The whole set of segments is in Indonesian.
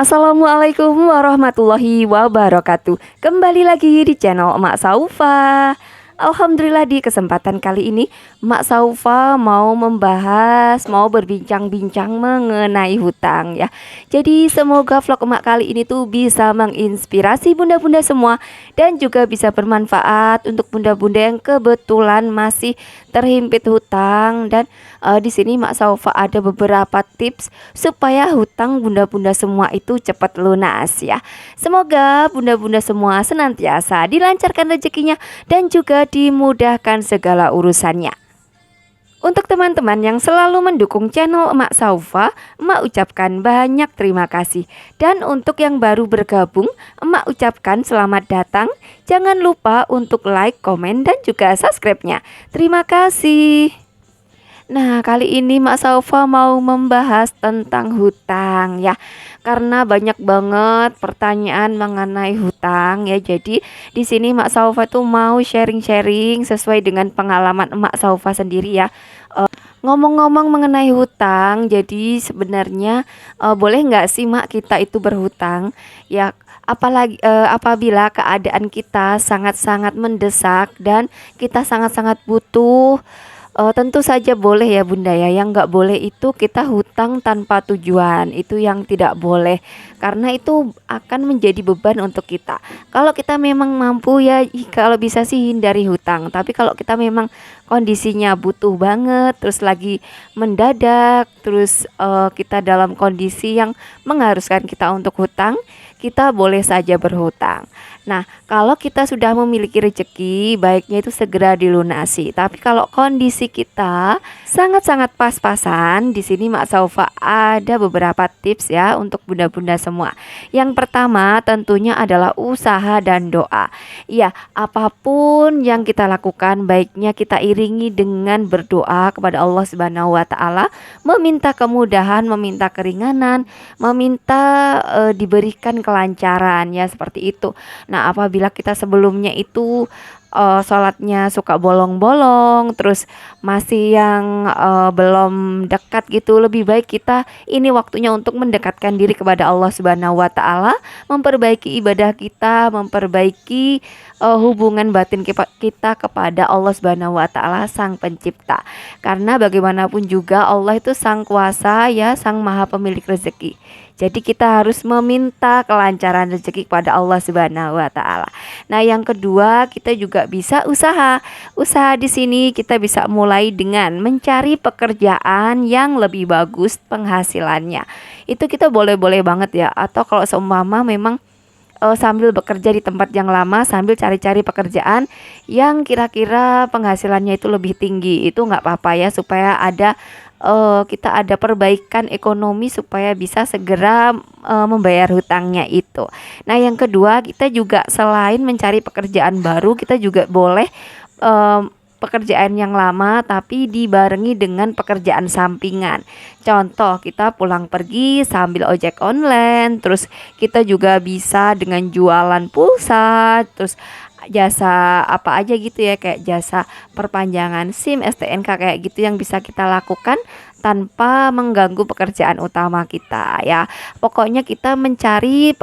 Assalamualaikum warahmatullahi wabarakatuh. Kembali lagi di channel Emak Saufa. Alhamdulillah di kesempatan kali ini Emak Saufa mau berbincang-bincang mengenai hutang ya. Jadi semoga vlog Emak kali ini tuh bisa menginspirasi bunda-bunda semua dan juga bisa bermanfaat untuk bunda-bunda yang kebetulan masih terhimpit hutang. Dan di sini Emak Saufa ada beberapa tips supaya hutang bunda-bunda semua itu cepat lunas ya. Semoga bunda-bunda semua senantiasa dilancarkan rezekinya dan juga dimudahkan segala urusannya. Untuk teman-teman yang selalu mendukung channel Emak Saufa, Emak ucapkan banyak terima kasih. Dan untuk yang baru bergabung, Emak ucapkan selamat datang. Jangan lupa untuk like, komen, dan juga subscribe-nya. Terima kasih. Nah, kali ini Mak Saufa mau membahas tentang hutang ya. Karena banyak banget pertanyaan mengenai hutang ya. Jadi di sini Mak Saufa tuh mau sharing-sharing sesuai dengan pengalaman Mak Saufa sendiri ya. Ngomong-ngomong mengenai hutang, jadi sebenarnya boleh nggak sih Mak kita itu berhutang? Ya, apalagi apabila keadaan kita sangat-sangat mendesak dan kita sangat-sangat butuh. Tentu saja boleh ya Bunda ya. Yang nggak boleh itu kita hutang tanpa tujuan. Itu yang tidak boleh. Karena itu akan menjadi beban untuk kita. Kalau kita memang mampu ya, kalau bisa sih hindari hutang. Tapi kalau kita memang kondisinya butuh banget, terus lagi mendadak, terus kita dalam kondisi yang mengharuskan kita untuk hutang, kita boleh saja berhutang. Nah, kalau kita sudah memiliki rezeki, baiknya itu segera dilunasi. Tapi kalau kondisi kita sangat-sangat pas-pasan, di sini Mak Saufa ada beberapa tips ya untuk bunda-bunda semua. Yang pertama tentunya adalah usaha dan doa. Iya, apapun yang kita lakukan, baiknya kita iringi dengan berdoa kepada Allah Subhanahu wa taala, meminta kemudahan, meminta keringanan, meminta diberikan kelancaran ya, seperti itu. Nah, apabila kita sebelumnya itu sholatnya suka bolong-bolong, terus masih yang belum dekat gitu, lebih baik kita ini waktunya untuk mendekatkan diri kepada Allah Subhanahu wa taala, memperbaiki ibadah kita, memperbaiki hubungan batin kita kepada Allah Subhanahu wa taala Sang Pencipta. Karena bagaimanapun juga Allah itu Sang Kuasa ya, Sang Maha Pemilik rezeki. Jadi kita harus meminta kelancaran rezeki kepada Allah Subhanahu wa taala. Nah, yang kedua, kita juga bisa usaha. Usaha di sini kita bisa mulai dengan mencari pekerjaan yang lebih bagus penghasilannya. Itu kita boleh-boleh banget ya. Atau kalau seumpama memang sambil bekerja di tempat yang lama, sambil cari-cari pekerjaan yang kira-kira penghasilannya itu lebih tinggi, itu nggak apa-apa ya, supaya ada kita ada perbaikan ekonomi supaya bisa segera membayar hutangnya itu. Nah, yang kedua, kita juga selain mencari pekerjaan baru, kita juga boleh pekerjaan yang lama tapi dibarengi dengan pekerjaan sampingan. Contoh, kita pulang pergi sambil ojek online, terus kita juga bisa dengan jualan pulsa, terus jasa apa aja gitu ya, kayak jasa perpanjangan SIM, STNK kayak gitu yang bisa kita lakukan tanpa mengganggu pekerjaan utama kita ya. Pokoknya kita mencari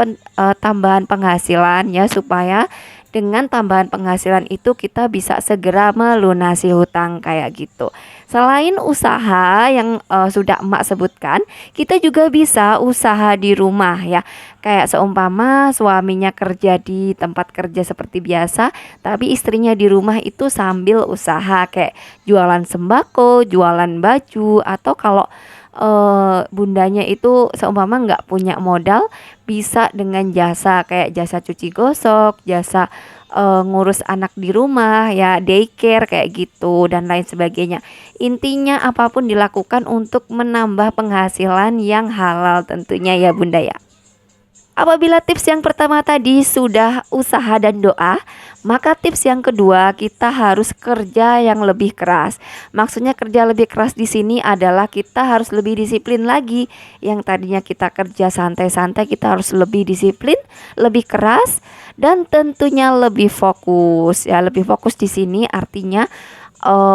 tambahan penghasilan ya, supaya dengan tambahan penghasilan itu kita bisa segera melunasi hutang kayak gitu. Selain usaha yang sudah Emak sebutkan, kita juga bisa usaha di rumah ya. Kayak seumpama suaminya kerja di tempat kerja seperti biasa, tapi istrinya di rumah itu sambil usaha kayak jualan sembako, jualan baju, atau kalau bundanya itu seumpama nggak punya modal, bisa dengan jasa kayak jasa cuci gosok, jasa ngurus anak di rumah ya, daycare kayak gitu dan lain sebagainya. Intinya apapun dilakukan untuk menambah penghasilan yang halal tentunya ya Bunda ya. Apabila tips yang pertama tadi sudah usaha dan doa, maka tips yang kedua kita harus kerja yang lebih keras. Maksudnya kerja lebih keras di sini adalah kita harus lebih disiplin lagi. Yang tadinya kita kerja santai-santai, kita harus lebih disiplin, lebih keras, dan tentunya lebih fokus. Ya, lebih fokus di sini artinya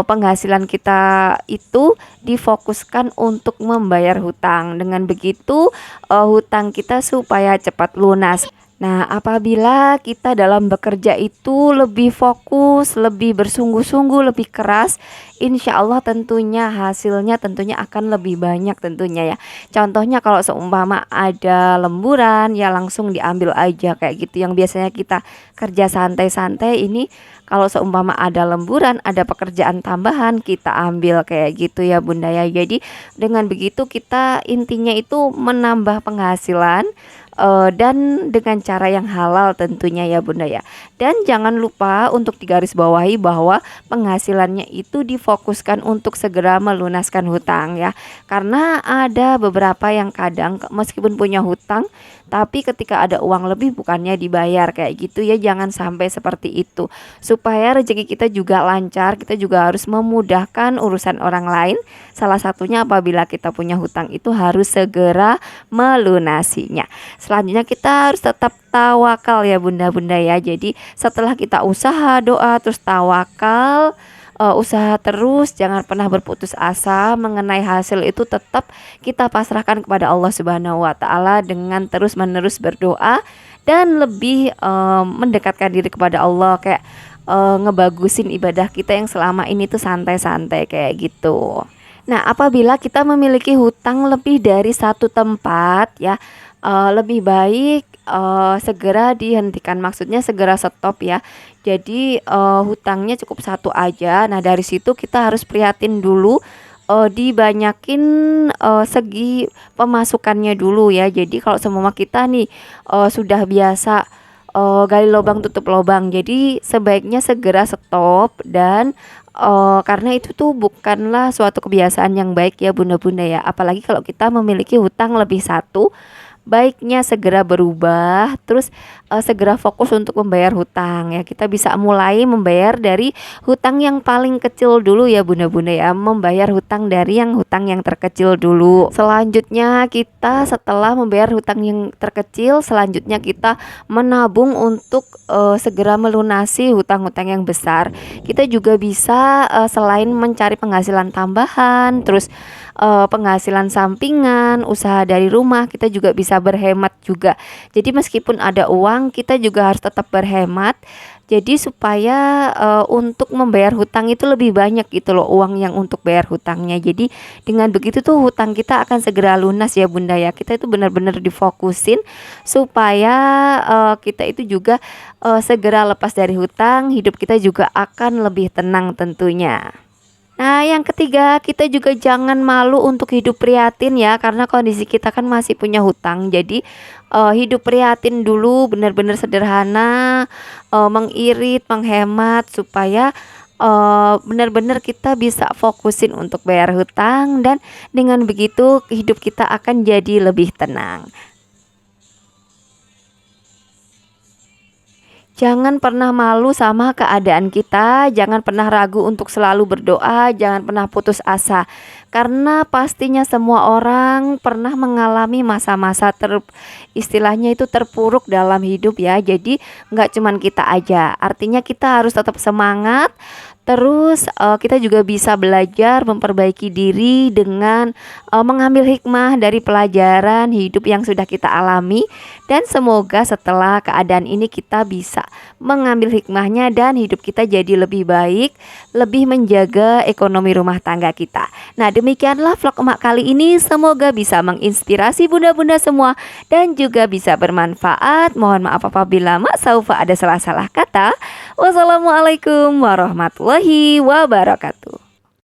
penghasilan kita itu difokuskan untuk membayar hutang. Dengan begitu, hutang kita supaya cepat lunas. Nah, apabila kita dalam bekerja itu lebih fokus, lebih bersungguh-sungguh, lebih keras, insya Allah tentunya hasilnya tentunya akan lebih banyak tentunya ya. Contohnya kalau seumpama ada lemburan ya langsung diambil aja kayak gitu. Yang biasanya kita kerja santai-santai ini kalau seumpama ada lemburan, ada pekerjaan tambahan kita ambil kayak gitu ya Bunda ya. Jadi dengan begitu kita intinya itu menambah penghasilan dan dengan cara yang halal tentunya ya Bunda ya. Dan jangan lupa untuk digarisbawahi bahwa penghasilannya itu difokuskan untuk segera melunaskan hutang ya. Karena ada beberapa yang kadang meskipun punya hutang tapi ketika ada uang lebih bukannya dibayar kayak gitu ya. Jangan sampai seperti itu. Supaya rezeki kita juga lancar, kita juga harus memudahkan urusan orang lain. Salah satunya apabila kita punya hutang itu harus segera melunasinya. Selanjutnya kita harus tetap tawakal ya bunda-bunda ya. Jadi setelah kita usaha, doa, terus tawakal, usaha terus, jangan pernah berputus asa mengenai hasil itu. Tetap kita pasrahkan kepada Allah Subhanahu wa taala dengan terus-menerus berdoa dan lebih mendekatkan diri kepada Allah, kayak ngebagusin ibadah kita yang selama ini tuh santai-santai kayak gitu. Nah, apabila kita memiliki hutang lebih dari satu tempat ya, lebih baik segera dihentikan, maksudnya segera stop ya. Jadi hutangnya cukup satu aja. Nah, dari situ kita harus prihatin dulu, dibanyakin segi pemasukannya dulu ya. Jadi kalau semua kita nih sudah biasa gali lubang tutup lubang, jadi sebaiknya segera stop. Dan karena itu tuh bukanlah suatu kebiasaan yang baik ya bunda-bunda ya. Apalagi kalau kita memiliki hutang lebih satu, baiknya segera berubah, terus segera fokus untuk membayar hutang ya. Kita bisa mulai membayar dari hutang yang paling kecil dulu ya bunda-bunda ya, membayar hutang dari hutang yang terkecil dulu. Selanjutnya kita setelah membayar hutang yang terkecil, selanjutnya kita menabung untuk segera melunasi hutang-hutang yang besar. Kita juga bisa selain mencari penghasilan tambahan, terus penghasilan sampingan, usaha dari rumah, kita juga bisa berhemat juga. Jadi meskipun ada uang, kita juga harus tetap berhemat. Jadi supaya untuk membayar hutang itu lebih banyak gitu loh, uang yang untuk bayar hutangnya. Jadi dengan begitu tuh hutang kita akan segera lunas ya bunda ya. Kita itu benar-benar difokusin supaya kita itu juga segera lepas dari hutang, hidup kita juga akan lebih tenang tentunya. Nah, yang ketiga, kita juga jangan malu untuk hidup prihatin ya, karena kondisi kita kan masih punya hutang. Jadi hidup prihatin dulu, benar-benar sederhana, mengirit, menghemat supaya benar-benar kita bisa fokusin untuk bayar hutang, dan dengan begitu hidup kita akan jadi lebih tenang. Jangan pernah malu sama keadaan kita, jangan pernah ragu untuk selalu berdoa, jangan pernah putus asa. Karena pastinya semua orang pernah mengalami masa-masa istilahnya itu terpuruk dalam hidup ya. Jadi nggak cuman kita aja, artinya kita harus tetap semangat. Terus kita juga bisa belajar memperbaiki diri dengan mengambil hikmah dari pelajaran hidup yang sudah kita alami. Dan semoga setelah keadaan ini kita bisa mengambil hikmahnya dan hidup kita jadi lebih baik, lebih menjaga ekonomi rumah tangga kita. Nah, demikianlah vlog emak kali ini, semoga bisa menginspirasi bunda-bunda semua dan juga bisa bermanfaat. Mohon maaf apabila mak saufa ada salah-salah kata. Wassalamualaikum warahmatullahi wabarakatuh.